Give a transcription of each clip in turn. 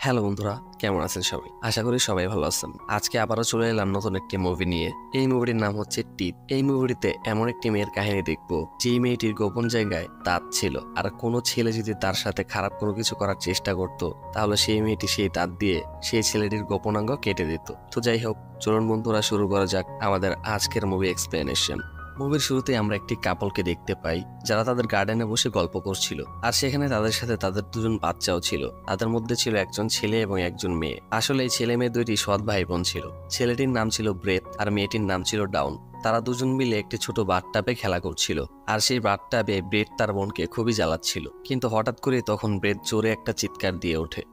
Hello বন্ধুরা, কেমন আছেন সবাই? আশা করি সবাই ভালো আছেন। আজকে আবারও চলে এলাম নতুন একটি মুভি নিয়ে। এই মুভিটির নাম হচ্ছে টিথ। এই মুভিটিতে এমন একটি মেয়ের কাহিনী দেখবো, যে মেয়েটির গোপন জায়গায় দাঁত ছিল, আর কোনো ছেলে যদি তার সাথে খারাপ কোনো কিছু করার চেষ্টা করত, তাহলে সেই মেয়েটি সেই দাঁত দিয়ে সেই ছেলেটির গোপনাঙ্গ কেটে দিত। তো যাই হোক, চলুন বন্ধুরা শুরু করা যাক আমাদের আজকের মুভি এক্সপ্লেনেশন। মুভির শুরুতে আমরা একটি কাপলকে দেখতে পাই, যারা তাদের গার্ডেনে বসে গল্প করছিল, আর সেখানে তাদের সাথে তাদের দুজন বাচ্চাও ছিল। তাদের মধ্যে ছিল একজন ছেলে এবং একজন মেয়ে। আসলে এই ছেলে মেয়ে দুইটি সৎ ভাই বোন ছিল। ছেলেটির নাম ছিল ব্রেথ আর মেয়েটির নাম ছিল ডাউন। তারা দুজন মিলে একটি ছোট বাথটাবে খেলা করছিল, আর সেই বাথটাবে ব্রেথ তার বোনকে খুবই জ্বালাচ্ছিল। কিন্তু হঠাৎ করে তখন ব্রেথ জোরে একটা চিৎকার দিয়ে ওঠে।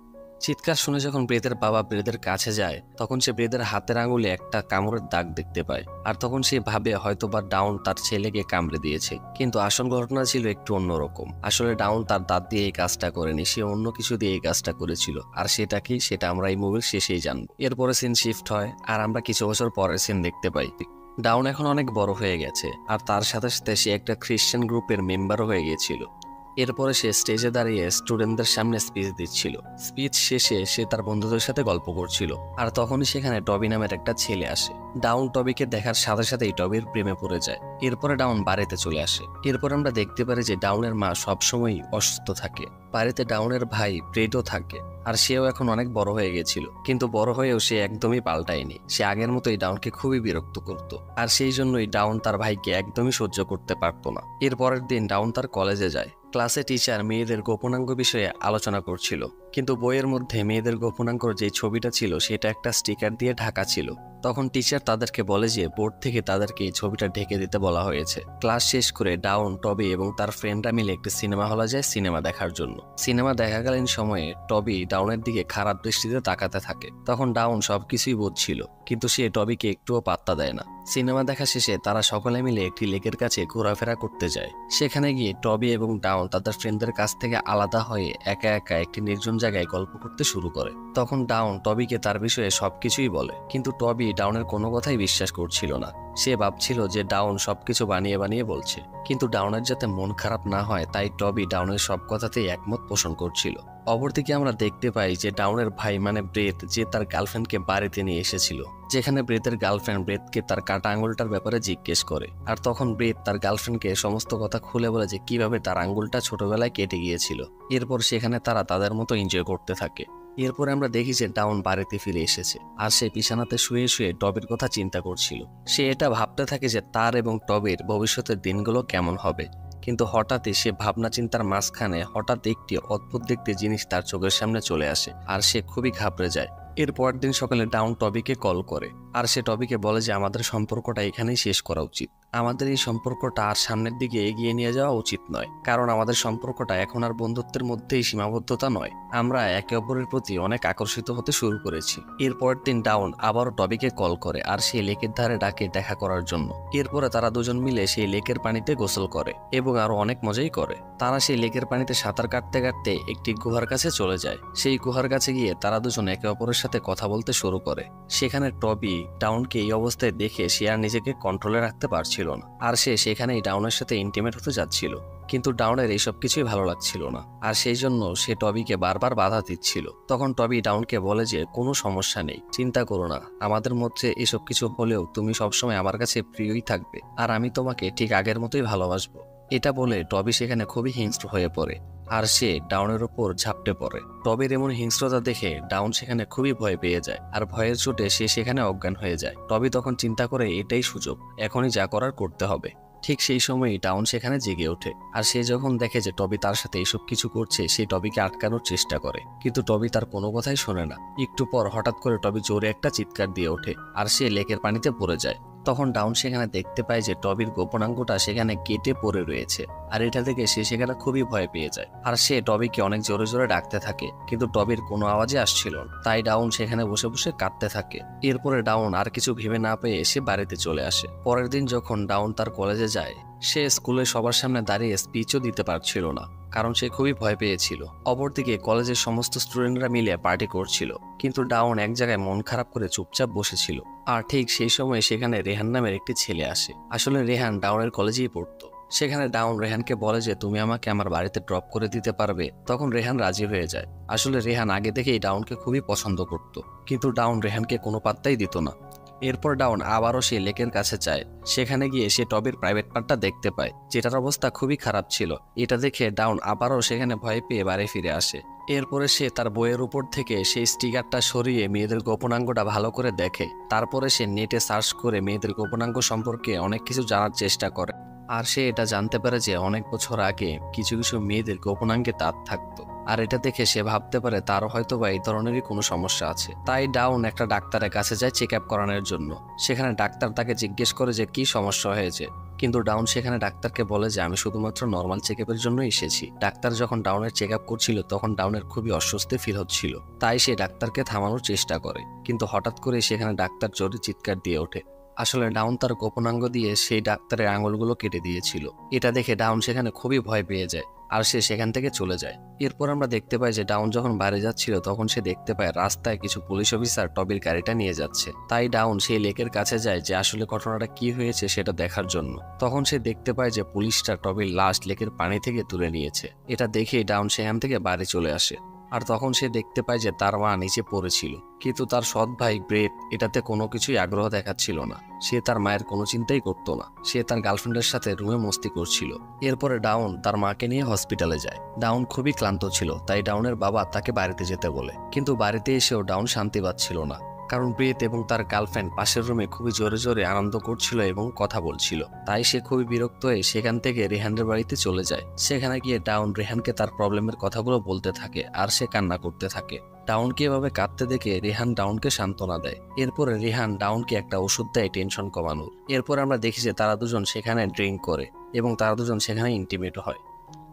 চিৎকার শুনে যখন ব্রেদের বাবা ব্রেদের কাছে যায়, তখন সে ব্রেদের হাতের আঙুলে একটা কামড়ের দাগ দেখতে পায়। আর তখন সে ভাবে হয়তোবা ডাউন তার ছেলেকে কামড়ে দিয়েছে। কিন্তু আসল ঘটনা ছিল একটু অন্যরকম। আসলে ডাউন তার দাঁত দিয়ে এই কাজটা করেনি, সে অন্য কিছু দিয়ে এই কাজটা করেছিল। আর সেটা কি, সেটা আমরা এই মুভির শেষেই জানবো। এরপরে সিন শিফট হয়, আর আমরা কিছু বছর পরের সিন দেখতে পাই। ডাউন এখন অনেক বড় হয়ে গেছে, আর তার সাথে সাথে সে একটা খ্রিস্টান গ্রুপের মেম্বারও হয়ে গিয়েছিল। এরপরে সে স্টেজে দাঁড়িয়ে স্টুডেন্টদের সামনে স্পিচ দিচ্ছিল। স্পিচ শেষে সে তার বন্ধুদের সাথে গল্প করছিল, আর তখনই সেখানে টবি নামের একটা ছেলে আসে। ডাউন টবিকে দেখার সাথে সাথেই টবির প্রেমে পড়ে যায়। এরপরে ডাউন বাড়িতে চলে আসে। এরপর আমরা দেখতে পারি যে ডাউনের মা সবসময় অসুস্থ থাকে। বাড়িতে ডাউনের ভাই ব্রেডও থাকে, আর সেও এখন অনেক বড় হয়ে গেছিল। কিন্তু বড় হয়েও সে একদমই পাল্টায়নি। সে আগের মতোই ডাউনকে খুবই বিরক্ত করত, আর সেই জন্যই ডাউন তার ভাইকে একদমই সহ্য করতে পারতো না। এর পরের দিন ডাউন তার কলেজে যায়। ক্লাসে টিচার মেয়েদের গোপনাঙ্গ বিষয়ে আলোচনা করছিল, কিন্তু বইয়ের মধ্যে মেয়েদের গোপনাঙ্গর যে ছবিটা ছিল সেটা একটা স্টিকার দিয়ে ঢাকা ছিল। তখন টিচার তাদেরকে বলে যে বোর্ড থেকে তাদেরকে এই ছবিটা ঢেকে দিতে বলা হয়েছে। ক্লাস শেষ করে ডাউন, টবি এবং তার ফ্রেন্ডরা মিলে একটি সিনেমা হলে যায় সিনেমা দেখার জন্য। সিনেমা দেখাকালীন সময়ে টবি ডাউনের দিকে খারাপ দৃষ্টিতে তাকাতে থাকে। তখন ডাউন সবকিছুই বুঝছিল, কিন্তু সে টবিকে একটুও পাত্তা দেয় না। সিনেমা দেখা শেষে তারা সকলে মিলে একটি লেকের কাছে ঘোরাফেরা করতে যায়। সেখানে গিয়ে টবি এবং ডাউন তাদের ফ্রেন্ডদের কাছ থেকে আলাদা হয়ে একা একা একটি নির্জন জায়গায় গল্প করতে শুরু করে। তখন ডাউন টবিকে তার বিষয়ে সবকিছুই বলে, কিন্তু টবি ডাউনের কোনো কথাই বিশ্বাস করছিল না। সে ভাবছিল যে ডাউন সবকিছু বানিয়ে বানিয়ে বলছে। কিন্তু ডাউনের যাতে মন খারাপ না হয়, তাই টবি ডাউনের সব কথাতেই একমত পোষণ করছিল। অপরদিকে আমরা দেখতে পাই যে ডাউনের ভাই মানে ব্রেথ, যে তার গার্লফ্রেন্ডকে বাড়িতে নিয়ে এসেছিল, যেখানে ব্রেথের গার্লফ্রেন্ড ব্রেথকে তার কাটা আঙুলটার ব্যাপারে জিজ্ঞেস করে। আর তখন ব্রেথ তার গার্লফ্রেন্ডকে সমস্ত কথা খুলে বলে যে কিভাবে তার আঙুলটা ছোটবেলায় কেটে গিয়েছিল। এরপর সেখানে তারা তাদের মতো এনজয় করতে থাকে। এরপরে আমরা দেখি যে ডাউন বাড়িতে ফিরে এসেছে, আর সে বিছানাতে শুয়ে শুয়ে টবের কথা চিন্তা করছিল। সে এটা ভাবতে থাকে যে তার এবং টবের ভবিষ্যতের দিনগুলো কেমন হবে। কিন্তু হঠাৎই সে ভাবনা চিন্তার মাঝখানে হঠাৎ একটি অদ্ভুত দেখতে জিনিস তার চোখের সামনে চলে আসে, আর সে খুবই ঘাবড়ে যায়। এর পরের দিন সকালে ডাউন টবিকে কল করে, আর সে টবিকে বলে যে আমাদের সম্পর্কটা এখানেই শেষ করা উচিত। আমাদের এই সম্পর্কটা আর সামনের দিকে এগিয়ে নিয়ে যাওয়া উচিত নয়, কারণ আমাদের সম্পর্কটা এখন আর বন্ধুত্বের মধ্যেই সীমাবদ্ধতা নয়। আমরা একে অপরের প্রতি অনেক আকর্ষিত হতে শুরু করেছি। এর পরের দিন ডাউন আবারও টবিকে কল করে, আর সেই লেকের ধারে ডাকে দেখা করার জন্য। এরপরে তারা দুজন মিলে সেই লেকের পানিতে গোসল করে এবং আরো অনেক মজাই করে। তারা সেই লেকের পানিতে সাঁতার কাটতে কাটতে একটি গুহার কাছে চলে যায়। সেই গুহার কাছে গিয়ে তারা দুজন একে অপরের সাথে কথা বলতে শুরু করে। সেখানে টবি ডাউনকে এই অবস্থায় দেখে সে আর নিজেকে কন্ট্রোলে রাখতে পারছিল না, আর সে সেখানেই ডাউনের সাথে ইন্টিমেট হতে যাচ্ছিল। কিন্তু ডাউনের এইসব কিছুই ভালো লাগছিল না, আর সেই জন্য সে টবিকে বারবার বাধা দিচ্ছিল। তখন টবি ডাউনকে বলে যে কোনো সমস্যা নেই, চিন্তা করো না, আমাদের মধ্যে এসব কিছু হলেও তুমি সবসময় আমার কাছে প্রিয়ই থাকবে, আর আমি তোমাকে ঠিক আগের মতোই ভালোবাসবো। এটা বলে টবি সেখানে খুবই হিংস্র হয়ে পড়ে, আর সে ডাউনের উপর ঝাপটে পড়ে। টবির এমন হিংস্রতা দেখে ডাউন সেখানে খুবই ভয় পেয়ে যায়, আর ভয়ের চোটে সে সেখানে অজ্ঞান হয়ে যায়। টবি তখন চিন্তা করে এটাই সুযোগ, এখনই যা করার করতে হবে। ঠিক সেই সময়ই ডাউন সেখানে জেগে ওঠে, আর সে যখন দেখে যে টবি তার সাথে এইসব কিছু করছে, সে টবিকে আটকানোর চেষ্টা করে, কিন্তু টবি তার কোনো কথাই শোনে না। একটু পর হঠাৎ করে টবি জোরে একটা চিৎকার দিয়ে ওঠে, আর সে লেকের পানিতে পড়ে যায়। তখন ডাউন সেখানে দেখতে পায় যে টবির গোপনাঙ্গটা সেখানে কেটে পড়ে রয়েছে, আর এটা দেখে সে সেখানে খুবই ভয় পেয়ে যায়। আর সে টবিকে অনেক জোরে জোরে ডাকতে থাকে, কিন্তু টবির কোনো আওয়াজই আসছিল না। তাই ডাউন সেখানে বসে বসে কাঁদতে থাকে। এরপরে ডাউন আর কিছু ভেবে না পেয়ে সে বাড়িতে চলে আসে। পরের দিন যখন ডাউন তার কলেজে যায়, সে স্কুলে সবার সামনে দাঁড়িয়ে স্পিচও দিতে পারছিল না, কারণ সে খুবই ভয় পেয়েছিল। অপরদিকে কলেজের সমস্ত স্টুডেন্টরা মিলে পার্টি করছিল, কিন্তু ডাউন এক জায়গায় মন খারাপ করে চুপচাপ বসেছিল। আর ঠিক সেই সময় সেখানে রেহান নামের একটি ছেলে আসে। আসলে রেহান ডাউনের কলেজেই পড়তো। সেখানে ডাউন রেহানকে বলে যে তুমি আমাকে আমার বাড়িতে ড্রপ করে দিতে পারবে। তখন রেহান রাজি হয়ে যায়। আসলে রেহান আগে থেকেই ডাউনকে খুবই পছন্দ করত, কিন্তু ডাউন রেহানকে কোনো পাত্তাই দিত না। এরপর ডাউন আবারও সে লেকের কাছে যায়। সেখানে গিয়ে সে টবির প্রাইভেট পার্টটা দেখতে পায়, যেটার অবস্থা খুবই খারাপ ছিল। এটা দেখে ডাউন আবারও সেখানে ভয় পেয়ে বাড়ি ফিরে আসে। এরপরে সে তার বইয়ের উপর থেকে সেই স্টিকারটা সরিয়ে মেয়েদের গোপনাঙ্গটা ভালো করে দেখে। তারপরে সে নেটে সার্চ করে মেয়েদের গোপনাঙ্গ সম্পর্কে অনেক কিছু জানার চেষ্টা করে। আর সে এটা জানতে পারে যে অনেক বছর আগে কিছু কিছু মেয়েদের গোপনাঙ্গে দাঁত থাকতো। আর এটা দেখে সে ভাবতে পারে তার হয়তো বা এই ধরনেরই কোনো সমস্যা আছে। তাই ডাউন একটা ডাক্তারের কাছে যায় চেক আপ করানোর জন্য। সেখানে ডাক্তার তাকে জিজ্ঞেস করে যে কি সমস্যা হয়েছে, কিন্তু ডাউন সেখানে ডাক্তারকে বলে যে আমি শুধুমাত্র নর্মাল চেক আপের জন্য এসেছি। ডাক্তার যখন ডাউনের চেক আপ করছিল তখন ডাউনের খুবই অস্বস্তি ফিল হচ্ছিল, তাই সে ডাক্তারকে থামানোর চেষ্টা করে। কিন্তু হঠাৎ করে সেখানে ডাক্তার জোরে চিৎকার দিয়ে ওঠে। আসলে ডাউন তার গোপনাঙ্গ দিয়ে সেই ডাক্তারের আঙুলগুলো কেটে দিয়েছিল। এটা দেখে ডাউন সেখানে খুবই ভয় পেয়ে যায়, আর সে সেখান থেকে চলে যায়। এরপর আমরা দেখতে পাই যে ডাউন যখন বাইরে যাচ্ছিল তখন সে দেখতে পায় রাস্তায় কিছু পুলিশ অফিসার টবির গাড়িটা নিয়ে যাচ্ছে। তাই ডাউন সেই লেকের কাছে যায় যে আসলে ঘটনাটা কি হয়েছে সেটা দেখার জন্য। তখন সে দেখতে পায় যে পুলিশটা টবির লাশ লেকের পানি থেকে তুলে নিয়েছে। এটা দেখেই ডাউন সেখান থেকে বাড়ি চলে আসে। আর তখন সে দেখতে পায় যে তার মা নিচে পড়েছিল, কিন্তু তার সৎ ভাই ব্রেট এটাতে কোনো কিছুই আগ্রহ দেখাচ্ছিল না। সে তার মায়ের কোনো চিন্তাই করতো না, সে তার গার্লফ্রেন্ডের সাথে রুমে মস্তি করছিল। এরপরে ডাউন তার মাকে নিয়ে হসপিটালে যায়। ডাউন খুবই ক্লান্ত ছিল, তাই ডাউনের বাবা তাকে বাড়িতে যেতে বলে। কিন্তু বাড়িতে এসেও ডাউন শান্তি পাচ্ছিল না, কারণ ব্রেট এবং তার গার্লফ্রেন্ড পাশের রুমে খুবই জোরে জোরে আনন্দ করছিল এবং কথা বলছিল। তাই সে খুবই বিরক্ত হয়ে সেখান থেকে রেহানের বাড়িতে চলে যায়। সেখানে গিয়ে ডাউন রেহানকে তার প্রবলেমের কথাগুলো বলতে থাকে, আর সে কান্না করতে থাকে। ডাউনকে এভাবে কাঁদতে দেখে রেহান ডাউনকে সান্ত্বনা দেয়। এরপরে রেহান ডাউনকে একটা ওষুধ দেয় টেনশন কমানোর। এরপর আমরা দেখি যে তারা দুজন সেখানে ড্রিঙ্ক করে এবং তারা দুজন সেখানে ইন্টিমেট হয়।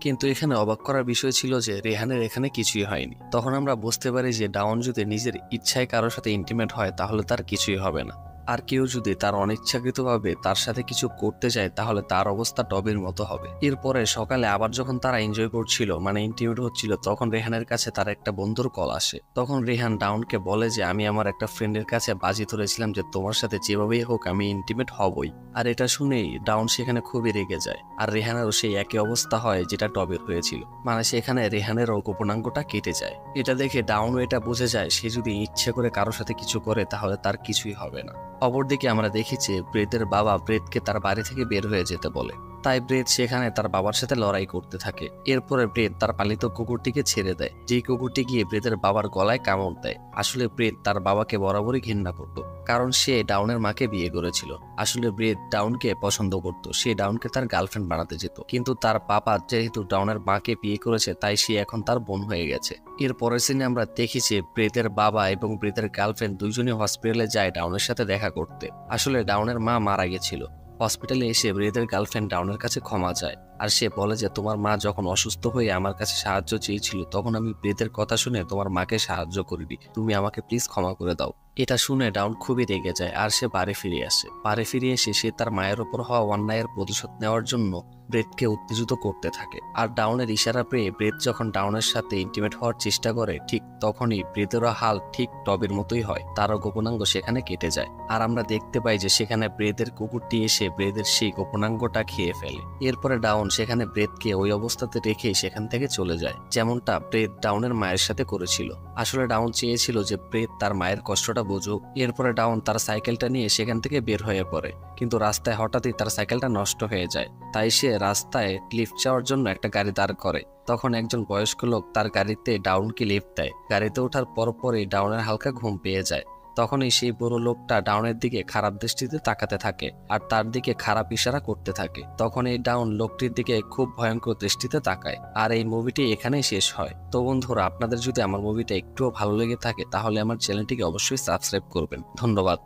কিন্তু এখানে অবাক করার বিষয় ছিল যে রেহানের এখানে কিছুই হয়নি। তখন আমরা বুঝতে পারি যে ডাউন যদি নিজের ইচ্ছায় কারোর সাথে ইন্টিমেট হয় তাহলে তার কিছুই হবে না, আর কেউ যদি তার অনিচ্ছাকৃতভাবে তার সাথে কিছু করতে চায় তাহলে তার অবস্থা টবের মতো হবে। এরপরে সকালে আবার যখন তারা এনজয় করছিল, মানে ইন্টিমেট হচ্ছিল, তখন রেহানের কাছে তার একটা বন্ধুর কল আসে। তখন রেহান ডাউনকে বলে যে আমি আমার একটা ফ্রেন্ডের কাছে বাজি ধরেছিলাম যে তোমার সাথে যেভাবেই হোক আমি ইন্টিমেট হবই। আর এটা শুনেই ডাউন সেখানে খুবই রেগে যায়। আর রেহানেরও সেই একই অবস্থা হয় যেটা টবের হয়েছিল, মানে সেখানে রেহানেরও গোপনাঙ্গটা কেটে যায়। এটা দেখে ডাউনও এটা বুঝে যায় সে যদি ইচ্ছে করে কারোর সাথে কিছু করে তাহলে তার কিছুই হবে না। অপরদিকে আমরা দেখি যে ব্রেদের বাবা ব্রেদকে তার বাড়ি থেকে বের হয়ে যেতে বলে। তাই ব্রেদ সেখানে তার বাবার সাথে লড়াই করতে থাকে। এরপরে ব্রেদ তার পালিত কুকুরটিকে ছেড়ে দেয়, যেই কুকুরটি গিয়ে ব্রেদের বাবার গলায় কামড় দেয়। আসলে ব্রেদ তার বাবাকে বরাবরই ঘৃণা করত, কারণ সে ডাউনের মাকে বিয়ে করেছিল। আসলে ব্রেদ ডাউনকে পছন্দ করত, সে ডাউনকে তার গার্লফ্রেন্ড বানাতে যেত। কিন্তু তার পাপা যেহেতু ডাউনের মাকে বিয়ে করেছে তাই সে এখন তার বোন হয়ে গেছে। এর পরের সিনে আমরা দেখি যে ব্রেদের বাবা এবং ব্রেদের গার্লফ্রেন্ড দুইজনই হসপিটালে যায় ডাউনের সাথে দেখা করতে। আসলে ডাউনের মা মারা গেছিল। হসপিটালে এসে ব্রেদের গার্লফ্রেন্ড ডাউনের কাছে ক্ষমা চায়, আর সে বলে যে তোমার মা যখন অসুস্থ হয়ে আমার কাছে সাহায্য চেয়েছিল তখন আমি ব্রেদের কথা শুনে তোমার মাকে সাহায্য করিনি, তুমি আমাকে প্লিজ ক্ষমা করে দাও। এটা শুনে ডাউন খুবই রেগে যায়, আর সে বাড়ি ফিরে আসে। বাড়ি ফিরে এসে সে তার মায়ের উপর হওয়া অন্যায়ের প্রতিশোধ নেওয়ার জন্য ব্রেদকে উত্তেজিত করতে থাকে। আর ডাউনের ইশারা পেয়ে ব্রেদ যখন ডাউনের সাথে ইন্টিমেট হওয়ার চেষ্টা করে ঠিক তখনই ব্রেদেরও হাল ঠিক টবের মতোই হয়, তারও গোপনাঙ্গ সেখানে কেটে যায়। আর আমরা দেখতে পাই যে সেখানে ব্রেদের কুকুরটি এসে ব্রেদের সেই গোপনাঙ্গটা খেয়ে ফেলে। এরপরে ডাউন সেখানে ব্রেদকে ওই অবস্থাতে রেখে সেখান থেকে চলে যায়, যেমনটা ব্রেদ ডাউনের মায়ের সাথে করেছিল। আসলে ডাউন চেয়েছিল যে ব্রেদ তার মায়ের কষ্টটা বুঝুক। এরপরে ডাউন তার সাইকেলটা নিয়ে সেখান থেকে বের হয়ে পড়ে, কিন্তু রাস্তায় হঠাৎই তার সাইকেলটা নষ্ট হয়ে যায়। তাই সে রাস্তায় লিফট চাওয়ার জন্য একটা গাড়ি দাঁড় করে। তখন একজন বয়স্ক লোক তার গাড়িতে ডাউনকে লিফট দেয়। গাড়িতে ওঠার পরপরই ডাউনের হালকা ঘুম পেয়ে যায়। তখনই সেই বুড়ো লোকটা ডাউনের দিকে খারাপ দৃষ্টিতে তাকাতে থাকে আর তার দিকে খারাপ ইশারা করতে থাকে। তখন এই ডাউন লোকটির দিকে খুব ভয়ঙ্কর দৃষ্টিতে তাকায়। আর এই মুভিটি এখানেই শেষ হয়। তো বন্ধুরা, আপনাদের যদি আমার মুভিটা একটুও ভালো লেগে থাকে তাহলে আমার চ্যানেলটিকে অবশ্যই সাবস্ক্রাইব করবেন। ধন্যবাদ।